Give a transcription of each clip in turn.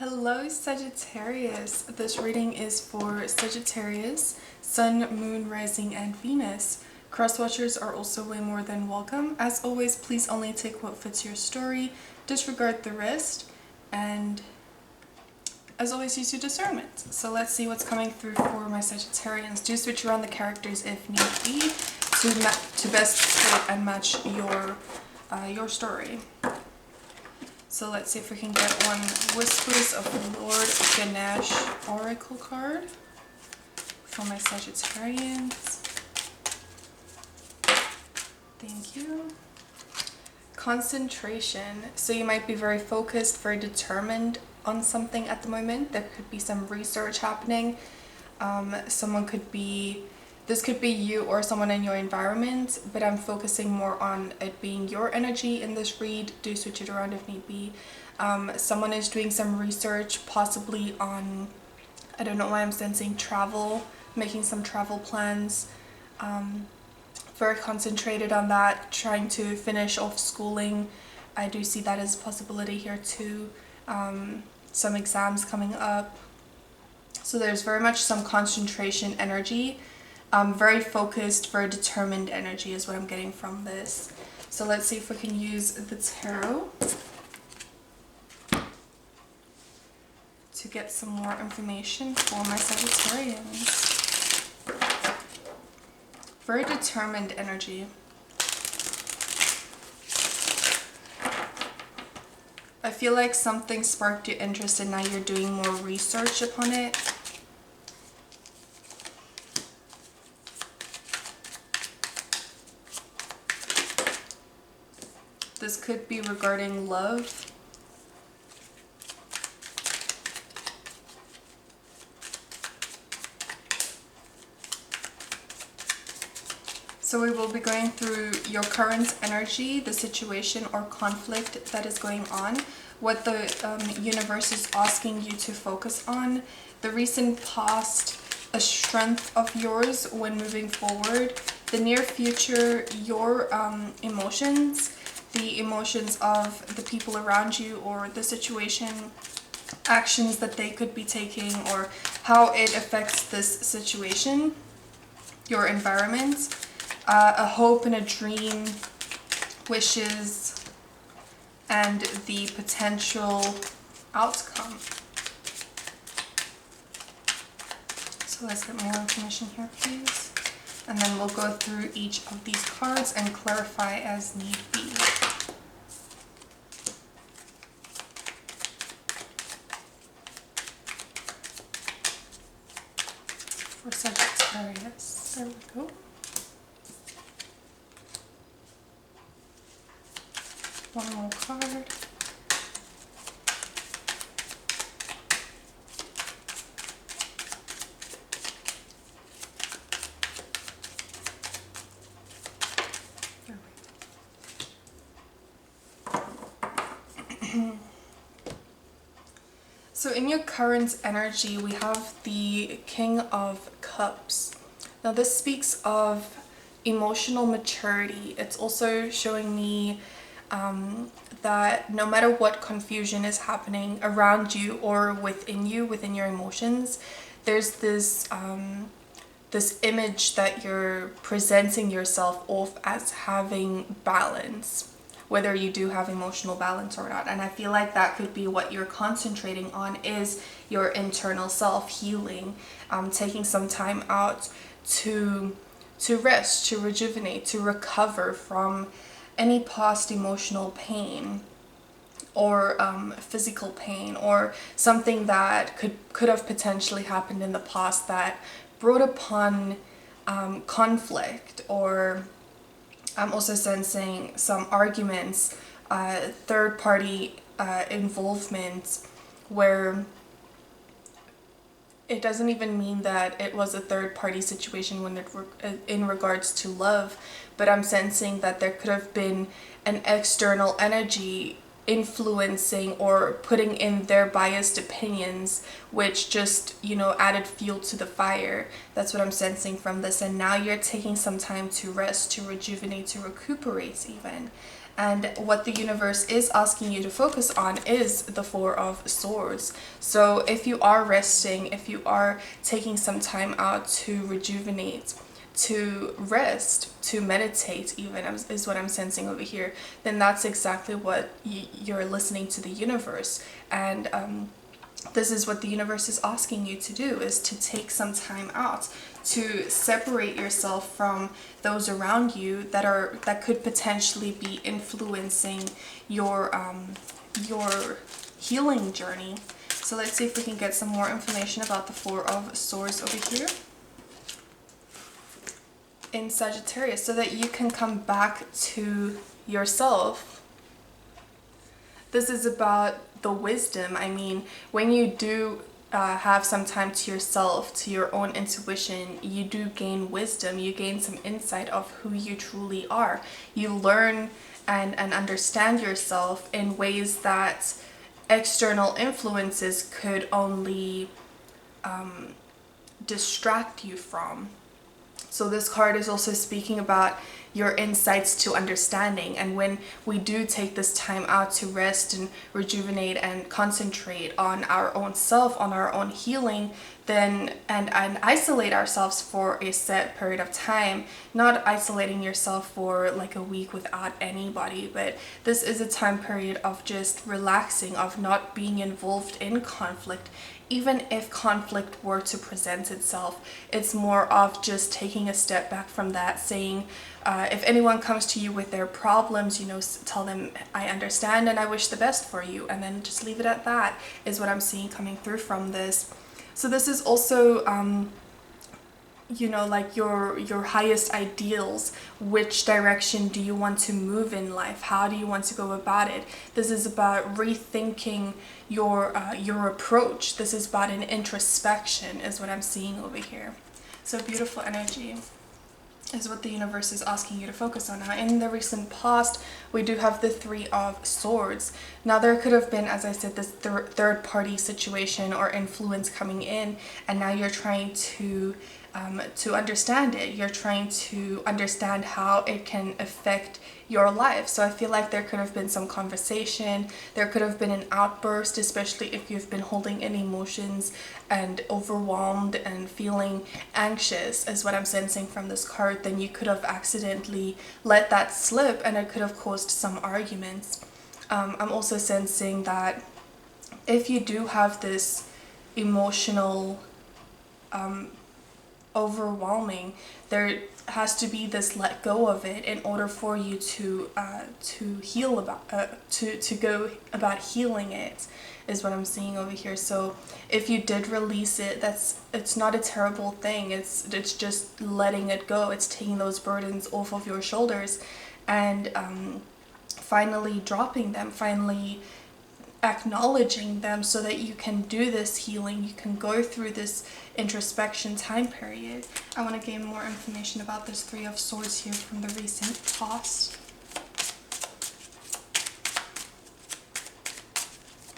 Hello Sagittarius. This reading is for Sagittarius, Sun, Moon, Rising, and Venus. Cross-watchers are also way more than welcome. As always, please only take what fits your story, disregard the rest, and as always, use your discernment. So let's see what's coming through for my Sagittarians. Do switch around the characters if need be to best fit and match your story. So let's see if we can get one Whispers of Lord Ganesh Oracle card for my Sagittarians. Thank you. Concentration. So you might be very focused, very determined on something at the moment. There could be some research happening. This could be you or someone in your environment, but I'm focusing more on it being your energy in this read. Do switch it around if need be. Someone is doing some research, possibly on, I don't know why I'm sensing travel, making some travel plans. Very concentrated on that, trying to finish off schooling. I do see that as a possibility here too. Some exams coming up. So there's very much some concentration energy. Very focused, very determined energy is what I'm getting from this. So let's see if we can use the tarot to get some more information for my Sagittarians. Very determined energy. I feel like something sparked your interest and now you're doing more research upon it. This could be regarding love. So we will be going through your current energy, the situation or conflict that is going on, what the universe is asking you to focus on, the recent past, a strength of yours when moving forward, the near future, your emotions, the emotions of the people around you or the situation, actions that they could be taking or how it affects this situation, your environment, a hope and a dream, wishes, and the potential outcome. So let's get more information here, please. And then we'll go through each of these cards and clarify as need be. For Sagittarius, there we go. One more card. So in your current energy, we have the King of Cups. Now this speaks of emotional maturity. It's also showing me that no matter what confusion is happening around you or within you, within your emotions, there's this this image that you're presenting yourself off as having balance, whether you do have emotional balance or not. And I feel like that could be what you're concentrating on, is your internal self-healing, taking some time out to rest, to rejuvenate, to recover from any past emotional pain or physical pain or something that could have potentially happened in the past that brought upon conflict, or I'm also sensing some arguments, third party involvement, where it doesn't even mean that it was a third party situation when in regards to love, but I'm sensing that there could have been an external energy influencing or putting in their biased opinions, which just, you know, added fuel to the fire. That's what I'm sensing from this. And now you're taking some time to rest, to rejuvenate, to recuperate even. And what the universe is asking you to focus on is the Four of Swords. So if you are resting, if you are taking some time out to rejuvenate, to rest, to meditate even, is what I'm sensing over here, then that's exactly what you're listening to the universe. And this is what the universe is asking you to do, is to take some time out to separate yourself from those around you that could potentially be influencing your healing journey. So let's see if we can get some more information about the Four of Swords over here in Sagittarius, so that you can come back to yourself. This is about the wisdom. I mean, when you do have some time to yourself, to your own intuition, you do gain wisdom, you gain some insight of who you truly are. You learn and understand yourself in ways that external influences could only distract you from. So this card is also speaking about your insights to understanding. And when we do take this time out to rest and rejuvenate and concentrate on our own self, on our own healing, then and isolate ourselves for a set period of time, not isolating yourself for like a week without anybody, but this is a time period of just relaxing, of not being involved in conflict. Even if conflict were to present itself, it's more of just taking a step back from that, saying, if anyone comes to you with their problems, you know, tell them, I understand and I wish the best for you, and then just leave it at that, is what I'm seeing coming through from this. So this is also, you know, like your highest ideals. Which direction do you want to move in life? How do you want to go about it? This is about rethinking your approach. This is about an introspection, is what I'm seeing over here. So beautiful energy is what the universe is asking you to focus on. Now, in the recent past, we do have the Three of Swords. Now, there could have been, as I said, this third party situation or influence coming in, and now you're trying to understand it. You're trying to understand how it can affect your life. So I feel like there could have been some conversation, there could have been an outburst, especially if you've been holding in emotions and overwhelmed and feeling anxious, is what I'm sensing from this card. Then you could have accidentally let that slip and it could have caused some arguments. I'm also sensing that if you do have this emotional overwhelming, there has to be this let go of it in order for you to heal about to go about healing it, is what I'm seeing over here. So if you did release it, it's not a terrible thing. It's just letting it go. It's taking those burdens off of your shoulders and finally dropping them, finally acknowledging them, so that you can do this healing, you can go through this introspection time period. I want to gain more information about this Three of Swords here from the recent past.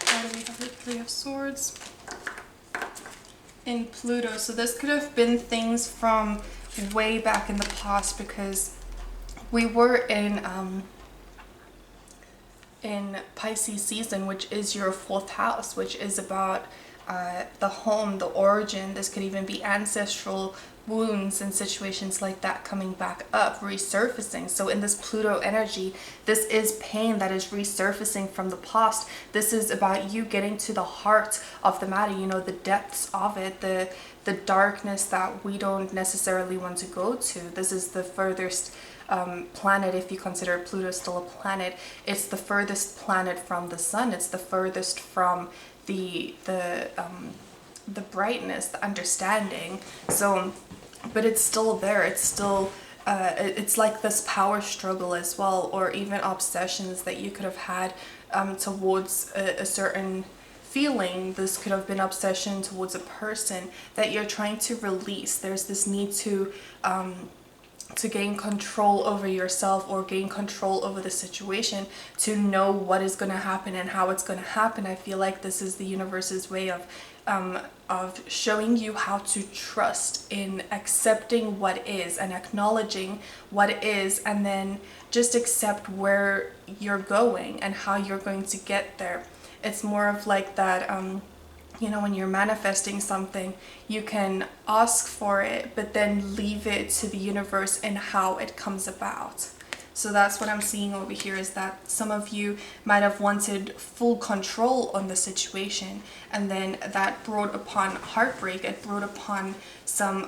Why do we have the Three of Swords in Pluto? So this could have been things from way back in the past, because we were in Pisces season, which is your fourth house, which is about the home, the origin. This could even be ancestral wounds and situations like that coming back up, resurfacing. So in this Pluto energy, this is pain that is resurfacing from the past. This is about you getting to the heart of the matter, you know, the depths of it, the darkness that we don't necessarily want to go to. This is the furthest planet, if you consider Pluto still a planet. It's the furthest planet from the sun. It's the furthest from the brightness, the understanding. So, but it's still there. It's still it's like this power struggle as well, or even obsessions that you could have had towards a certain feeling. This could have been obsession towards a person that you're trying to release. There's this need to to gain control over yourself or gain control over the situation, to know what is going to happen and how it's going to happen. I feel like this is the universe's way of showing you how to trust in accepting what is and acknowledging what is, and then just accept where you're going and how you're going to get there. It's more of like that, you know, when you're manifesting something, you can ask for it, but then leave it to the universe and how it comes about. So that's what I'm seeing over here, is that some of you might have wanted full control on the situation, and then that brought upon heartbreak. It brought upon some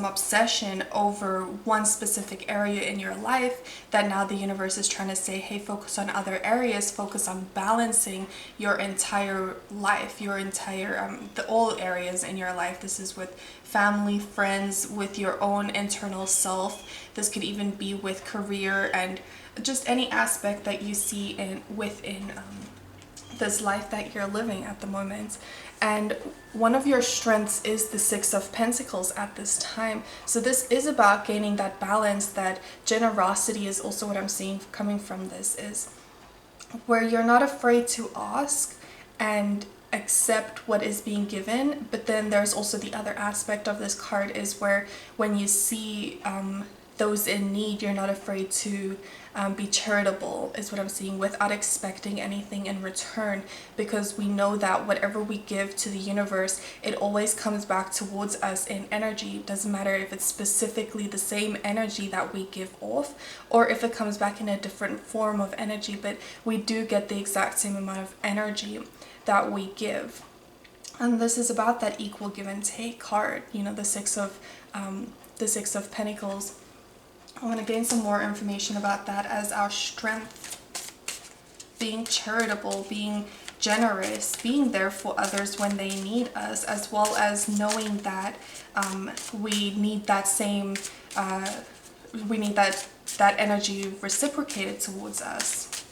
obsession over one specific area in your life, that now the universe is trying to say, hey, focus on other areas, focus on balancing your entire life, your entire all areas in your life. This is with family, friends, with your own internal self. This could even be with career and just any aspect that you see within this life that you're living at the moment. And one of your strengths is the Six of Pentacles at this time. So this is about gaining that balance. That generosity is also what I'm seeing coming from this, is where you're not afraid to ask and accept what is being given. But then there's also the other aspect of this card, is where when you see those in need, you're not afraid to be charitable, is what I'm seeing, without expecting anything in return, because we know that whatever we give to the universe, it always comes back towards us in energy. It doesn't matter if it's specifically the same energy that we give off, or if it comes back in a different form of energy, but we do get the exact same amount of energy that we give. And this is about that equal give and take card, you know, the Six of Pentacles. I want to gain some more information about that as our strength. Being charitable, being generous, being there for others when they need us, as well as knowing that we need that same, we need that energy reciprocated towards us.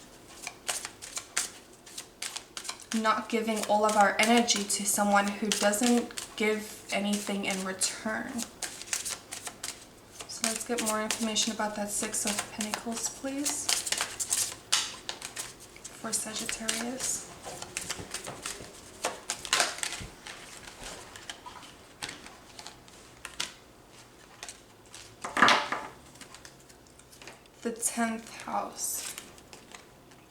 Not giving all of our energy to someone who doesn't give anything in return. Let's get more information about that Six of Pentacles, please, for Sagittarius. The 10th house.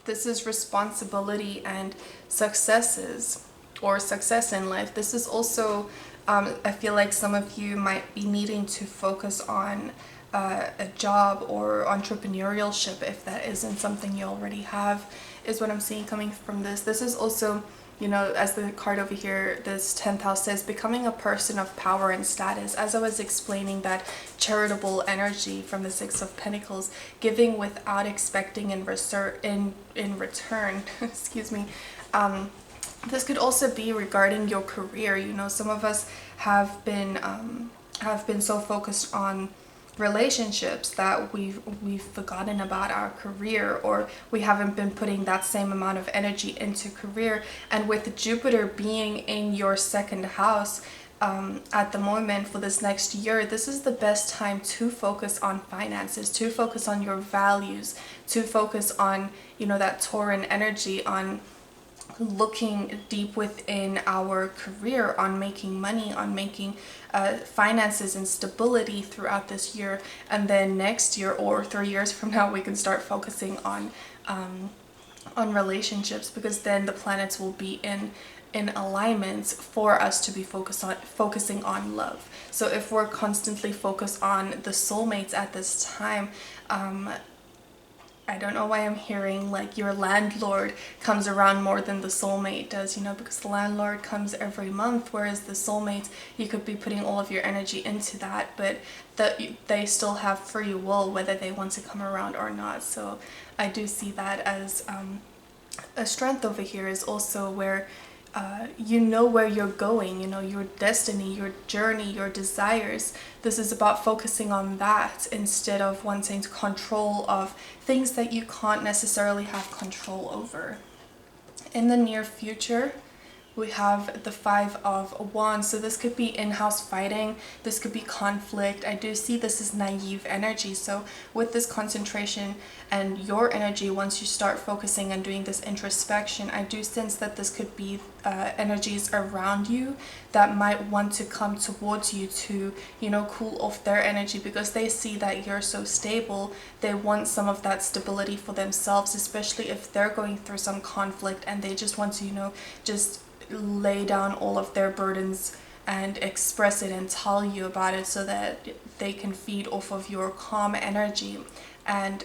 This is responsibility and successes, or success in life. This is also I feel like some of you might be needing to focus on a job or entrepreneurship, if that isn't something you already have, is what I'm seeing coming from this. This is also, you know, as the card over here, this 10th house says, becoming a person of power and status. As I was explaining, that charitable energy from the Six of Pentacles, giving without expecting in return, excuse me. This could also be regarding your career. You know, some of us have been so focused on relationships that we've forgotten about our career, or we haven't been putting that same amount of energy into career. And with Jupiter being in your second house at the moment for this next year, this is the best time to focus on finances, to focus on your values, to focus on, you know, that Tauran energy, on looking deep within our career, on making money, on making finances and stability throughout this year. And then next year or 3 years from now, we can start focusing on relationships, because then the planets will be in alignment for us to be focusing on love. So if we're constantly focused on the soulmates at this time, I don't know why I'm hearing like your landlord comes around more than the soulmate does, you know, because the landlord comes every month, whereas the soulmates, you could be putting all of your energy into that, but they still have free will whether they want to come around or not. So I do see that as a strength over here, is also where you know where you're going, you know, your destiny, your journey, your desires. This is about focusing on that instead of wanting to control of things that you can't necessarily have control over. In the near future, we have the Five of Wands. So this could be in-house fighting, this could be conflict. I do see this as naive energy. So with this concentration and your energy, once you start focusing and doing this introspection, I do sense that this could be energies around you that might want to come towards you to, you know, cool off their energy, because they see that you're so stable. They want some of that stability for themselves, especially if they're going through some conflict and they just want to, you know, just lay down all of their burdens and express it and tell you about it so that they can feed off of your calm energy. And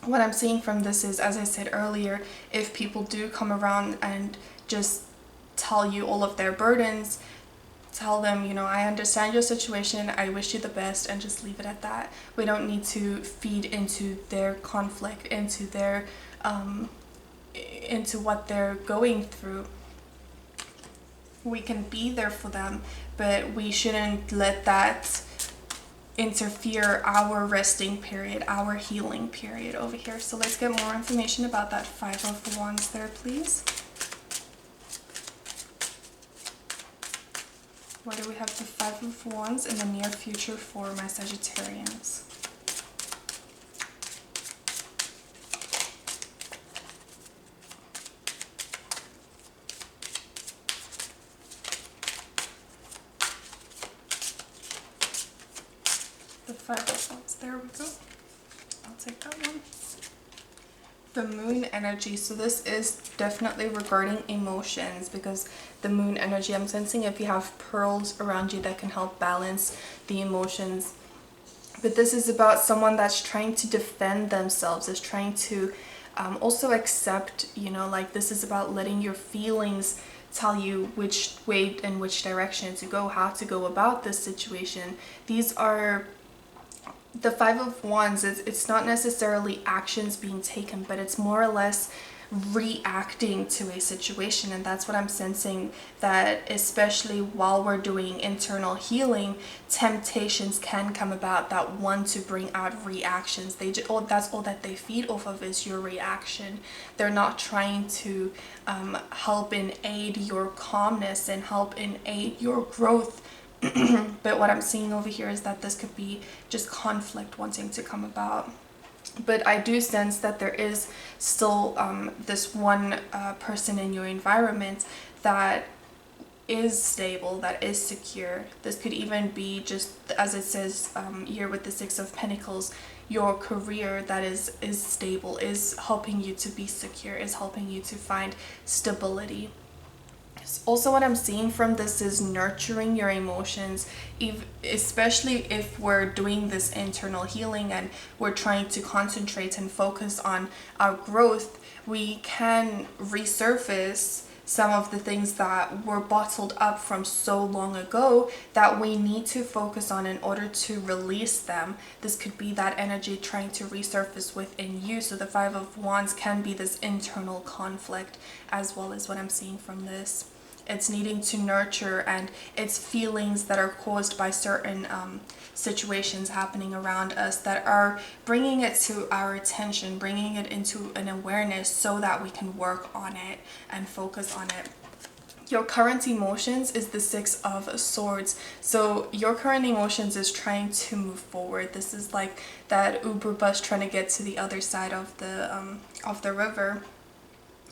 what I'm seeing from this is, as I said earlier, if people do come around and just tell you all of their burdens, tell them, you know, I understand your situation, I wish you the best, and just leave it at that. We don't need to feed into their conflict, into their into what they're going through. We can be there for them, but we shouldn't let that interfere our resting period, our healing period over here. So let's get more information about that Five of Wands there, please. What do we have for Five of Wands in the near future for my Sagittarians? The Five of Wands, there we go. I'll take that one. The Moon energy, so this is definitely regarding emotions, because the Moon energy, I'm sensing if you have pearls around you that can help balance the emotions. But this is about someone that's trying to defend themselves, is trying to also accept, you know, like this is about letting your feelings tell you which way and which direction to go, how to go about this situation. These are the Five of Wands. It's not necessarily actions being taken, but it's more or less reacting to a situation. And that's what I'm sensing, that especially while we're doing internal healing, temptations can come about that want to bring out reactions. That's all that they feed off of, is your reaction. They're not trying to help and aid your calmness and help and aid your growth. But what I'm seeing over here is that this could be just conflict wanting to come about. But I do sense that there is still this one person in your environment that is stable, that is secure. This could even be, just as it says here with the Six of Pentacles, your career that is stable, is helping you to be secure, is helping you to find stability. Also, what I'm seeing from this is nurturing your emotions, especially if we're doing this internal healing and we're trying to concentrate and focus on our growth. We can resurface some of the things that were bottled up from so long ago that we need to focus on in order to release them. This could be that energy trying to resurface within you. So the Five of Wands can be this internal conflict, as well as what I'm seeing from this. It's needing to nurture, and it's feelings that are caused by certain situations happening around us that are bringing it to our attention, bringing it into an awareness so that we can work on it and focus on it. Your current emotions is the Six of Swords. So your current emotions is trying to move forward. This is like that Uber bus trying to get to the other side of the river.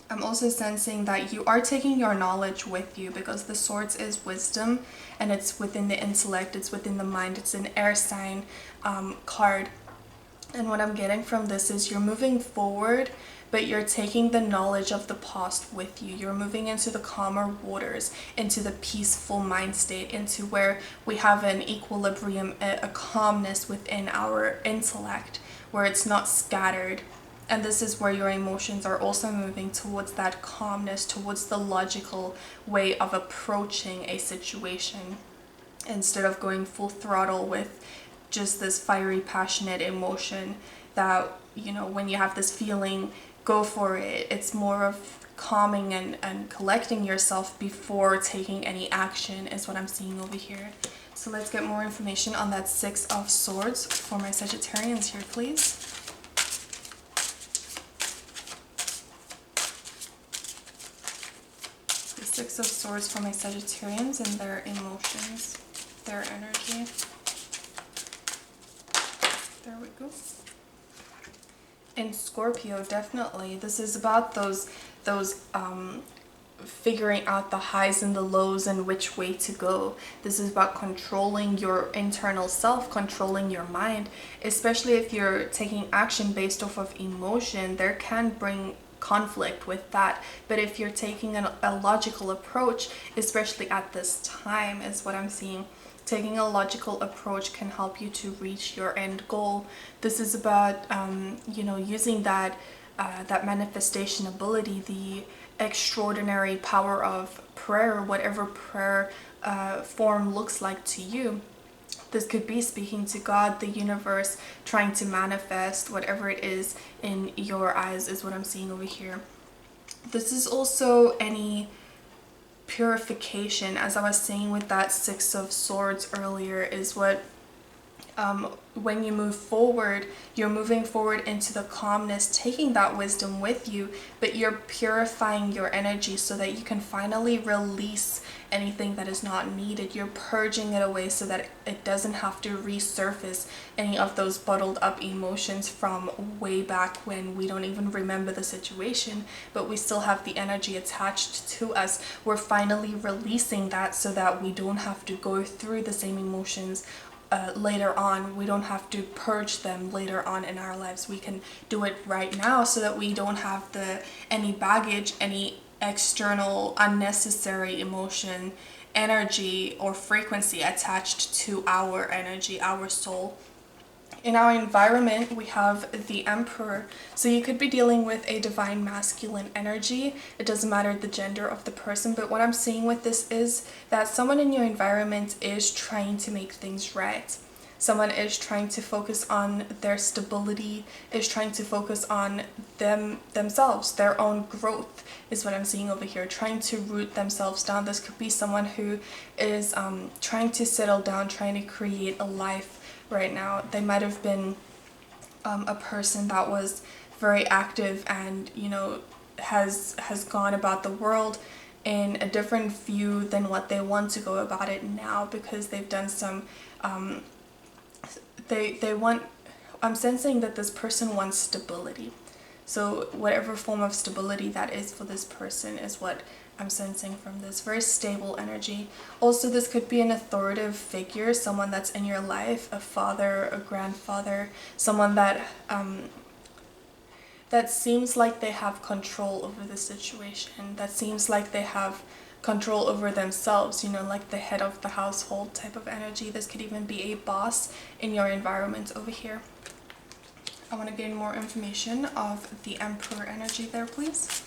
I'm also sensing that you are taking your knowledge with you, because the Swords is wisdom and it's within the intellect, it's within the mind, it's an air sign card. And what I'm getting from this is you're moving forward, but you're taking the knowledge of the past with you. You're moving into the calmer waters, into the peaceful mind state, into where we have an equilibrium, a calmness within our intellect, where it's not scattered. And this is where your emotions are also moving towards that calmness, towards the logical way of approaching a situation, instead of going full throttle with just this fiery, passionate emotion that, you know, when you have this feeling, go for it. It's more of calming and collecting yourself before taking any action is what I'm seeing over here. So let's get more information on that Six of Swords for my Sagittarians here, please. Six of Swords for my Sagittarians and their emotions, their energy. There we go. In Scorpio, definitely, this is about those figuring out the highs and the lows and which way to go. This is about controlling your internal self, controlling your mind, especially if you're taking action based off of emotion. There can bring conflict with that, but if you're taking a logical approach, especially at this time, is what I'm seeing. Taking a logical approach can help you to reach your end goal. This is about you know, using that manifestation ability, the extraordinary power of prayer, whatever prayer form looks like to you. This could be speaking to God, the universe, trying to manifest whatever it is in your eyes, is what I'm seeing over here. This is also any purification, as I was saying with that Six of Swords earlier, is what when you move forward, you're moving forward into the calmness, taking that wisdom with you, but you're purifying your energy so that you can finally release anything that is not needed. You're purging it away so that it doesn't have to resurface any of those bottled up emotions from way back when we don't even remember the situation, but we still have the energy attached to us. We're finally releasing that so that we don't have to go through the same emotions later on. We don't have to purge them later on in our lives. We can do it right now so that we don't have any baggage, any external unnecessary emotion, energy, or frequency attached to our energy, our soul. In our environment, we have the Emperor. So you could be dealing with a divine masculine energy. It doesn't matter the gender of the person, but what I'm seeing with this is that someone in your environment is trying to make things right. Someone is trying to focus on their stability, is trying to focus on themselves, their own growth, is what I'm seeing over here, trying to root themselves down. This could be someone who is trying to settle down, trying to create a life right now. They might have been a person that was very active and, you know, has gone about the world in a different view than what they want to go about it now, because they've done some I'm sensing that this person wants stability. So whatever form of stability that is for this person is what I'm sensing from this. Very stable energy. Also, this could be an authoritative figure, someone that's in your life, a father, a grandfather, someone that that seems like they have control over the situation, that seems like they have control over themselves, you know, like the head of the household type of energy. This could even be a boss in your environment over here. I want to gain more information of the Emperor energy there, please.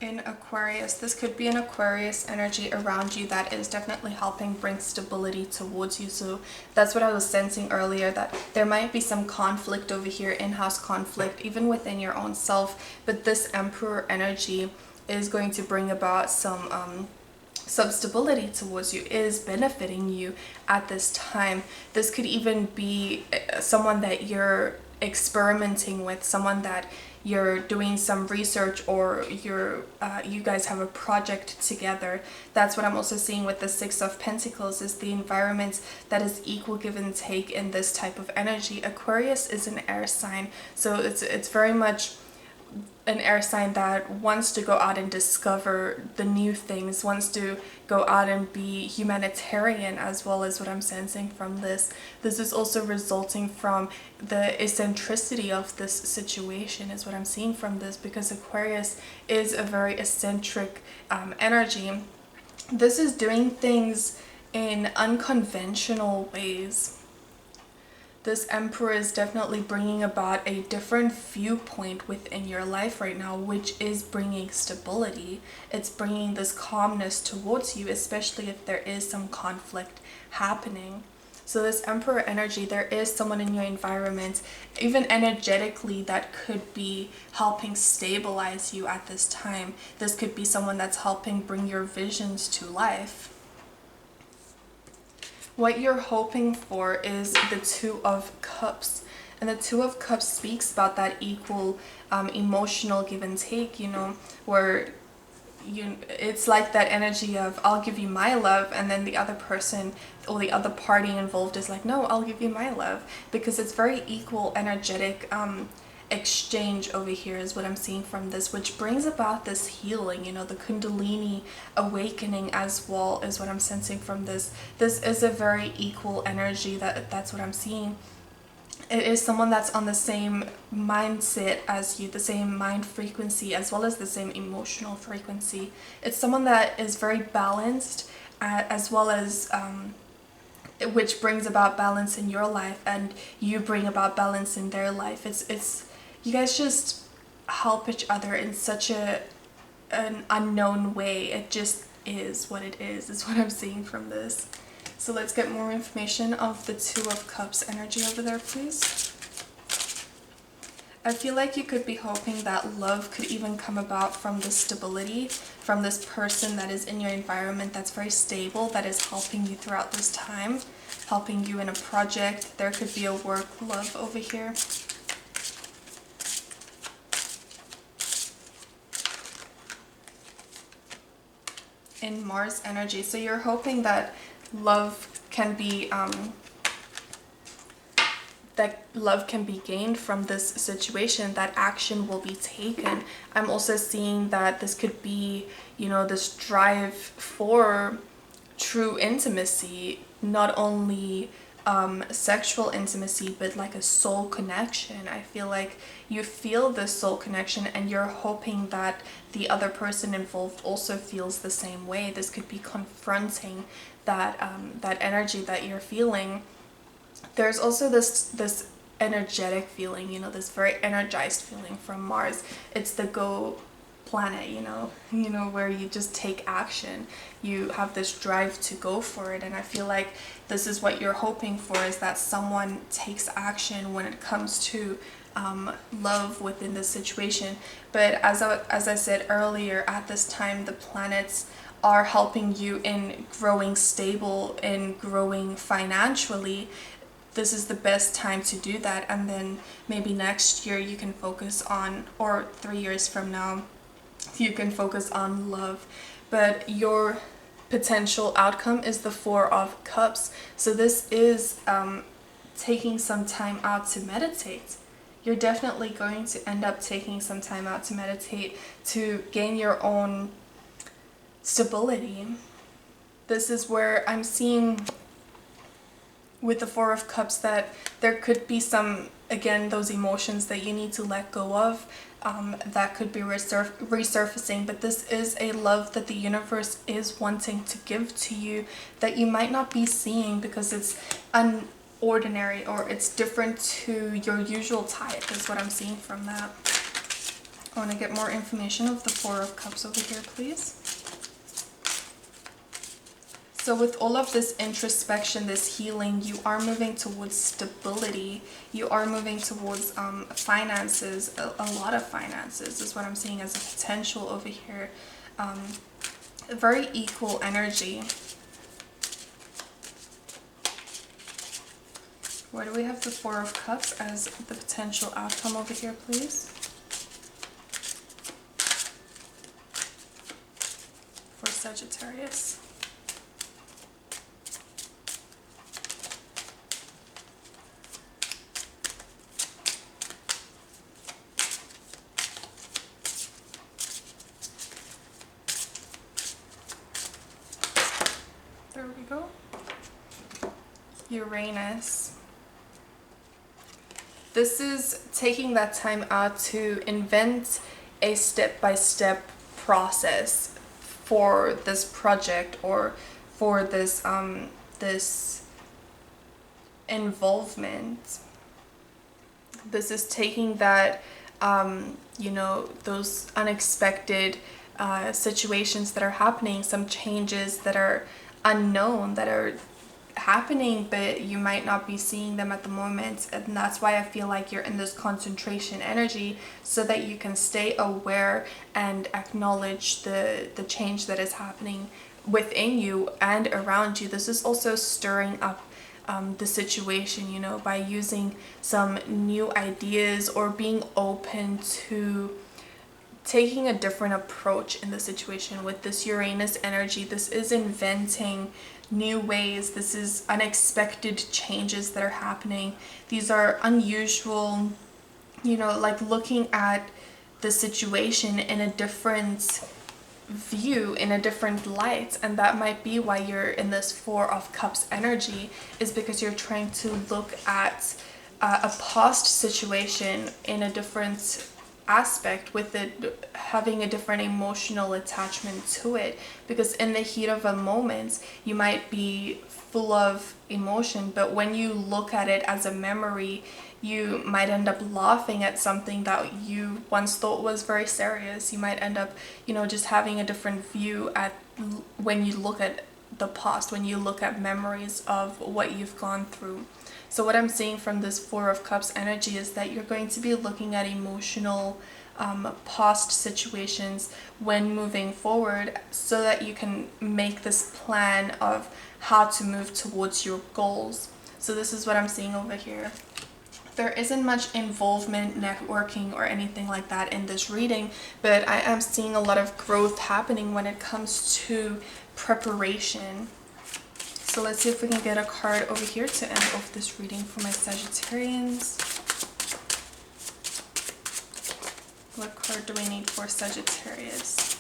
In Aquarius, this could be an Aquarius energy around you that is definitely helping bring stability towards you. So that's what I was sensing earlier, that there might be some conflict over here, in-house conflict, even within your own self, but this Emperor energy is going to bring about some stability towards you, is benefiting you at this time. This could even be someone that you're experimenting with, someone that you're doing some research, or you guys have a project together. That's what I'm also seeing with the Six of Pentacles, is the environment that is equal give and take in this type of energy. Aquarius is an air sign, so it's very much an air sign that wants to go out and discover the new things, wants to go out and be humanitarian, as well as what I'm sensing from this. This is also resulting from the eccentricity of this situation, is what I'm seeing from this, because Aquarius is a very eccentric energy. This is doing things in unconventional ways. This Emperor is definitely bringing about a different viewpoint within your life right now, which is bringing stability. It's bringing this calmness towards you, especially if there is some conflict happening. So this Emperor energy, there is someone in your environment, even energetically, that could be helping stabilize you at this time. This could be someone that's helping bring your visions to life. What you're hoping for is the Two of Cups. And the Two of Cups speaks about that equal emotional give and take, you know, where it's like that energy of I'll give you my love, and then the other person or the other party involved is like, no, I'll give you my love, because it's very equal energetic exchange over here is what I'm seeing from this, which brings about this healing, you know, the Kundalini awakening as well is what I'm sensing from this. This is a very equal energy, that's what I'm seeing. It is someone that's on the same mindset as you, the same mind frequency, as well as the same emotional frequency. It's someone that is very balanced, as well as which brings about balance in your life, and you bring about balance in their life. It's you guys just help each other in such an unknown way. It just is what it is what I'm seeing from this. So let's get more information of the Two of Cups energy over there, please. I feel like you could be hoping that love could even come about from this stability, from this person that is in your environment that's very stable, that is helping you throughout this time, helping you in a project. There could be a work love over here. In Mars energy. So you're hoping that love can be gained from this situation, that action will be taken. I'm also seeing that this could be, you know, this drive for true intimacy, not only sexual intimacy, but like a soul connection. I feel like you feel this soul connection, and you're hoping that the other person involved also feels the same way. This could be confronting that that energy that you're feeling. There's also this energetic feeling, you know, this very energized feeling from Mars. It's the go planet, you know, where you just take action. You have this drive to go for it, and I feel like this is what you're hoping for, is that someone takes action when it comes to love within this situation. But as I said earlier, at this time the planets are helping you in growing stable, in growing financially. This is the best time to do that, and then maybe next year you can focus on, or 3 years from now you can focus on love. But your potential outcome is the Four of Cups. So this is taking some time out to meditate. You're definitely going to end up taking some time out to meditate, to gain your own stability. This is where I'm seeing with the Four of Cups that there could be some, again, those emotions that you need to let go of, that could be resurfacing. But this is a love that the universe is wanting to give to you, that you might not be seeing because it's unordinary, or it's different to your usual type, is what I'm seeing from that. I want to get more information of the Four of Cups over here, please. So with all of this introspection, this healing, you are moving towards stability. You are moving towards finances, a lot of finances is what I'm seeing as a potential over here. A very equal energy. Where do we have the Four of Cups as the potential outcome over here, please? For Sagittarius. There we go. Uranus. This is taking that time out to invent a step-by-step process for this project, or for this this involvement. This is taking that you know, those unexpected situations that are happening, some changes that are unknown, that are happening, but you might not be seeing them at the moment. And that's why I feel like you're in this concentration energy, so that you can stay aware and acknowledge the change that is happening within you and around you. This is also stirring up the situation, you know, by using some new ideas or being open to taking a different approach in the situation. With this Uranus energy, this is inventing new ways. This is unexpected changes that are happening. These are unusual, you know, like looking at the situation in a different view, in a different light. And that might be why you're in this Four of Cups energy, is because you're trying to look at a past situation in a different aspect, with it having a different emotional attachment to it. Because in the heat of a moment you might be full of emotion, but when you look at it as a memory, you might end up laughing at something that you once thought was very serious. You might end up, you know, just having a different view at when you look at the past, when you look at memories of what you've gone through. So what I'm seeing from this Four of Cups energy is that you're going to be looking at emotional past situations when moving forward, so that you can make this plan of how to move towards your goals. So this is what I'm seeing over here. There isn't much involvement, networking, or anything like that in this reading, but I am seeing a lot of growth happening when it comes to preparation. So let's see if we can get a card over here to end off this reading for my Sagittarians. What card do we need for Sagittarius?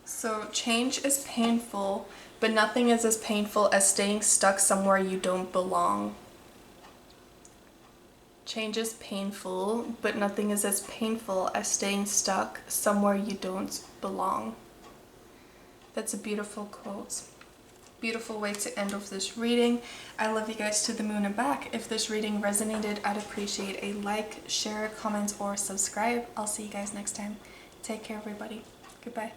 So change is painful, but nothing is as painful as staying stuck somewhere you don't belong. Change is painful, but nothing is as painful as staying stuck somewhere you don't belong. That's a beautiful quote. Beautiful way to end off this reading. I love you guys to the moon and back. If this reading resonated, I'd appreciate a like, share, comment, or subscribe. I'll see you guys next time. Take care, everybody. Goodbye.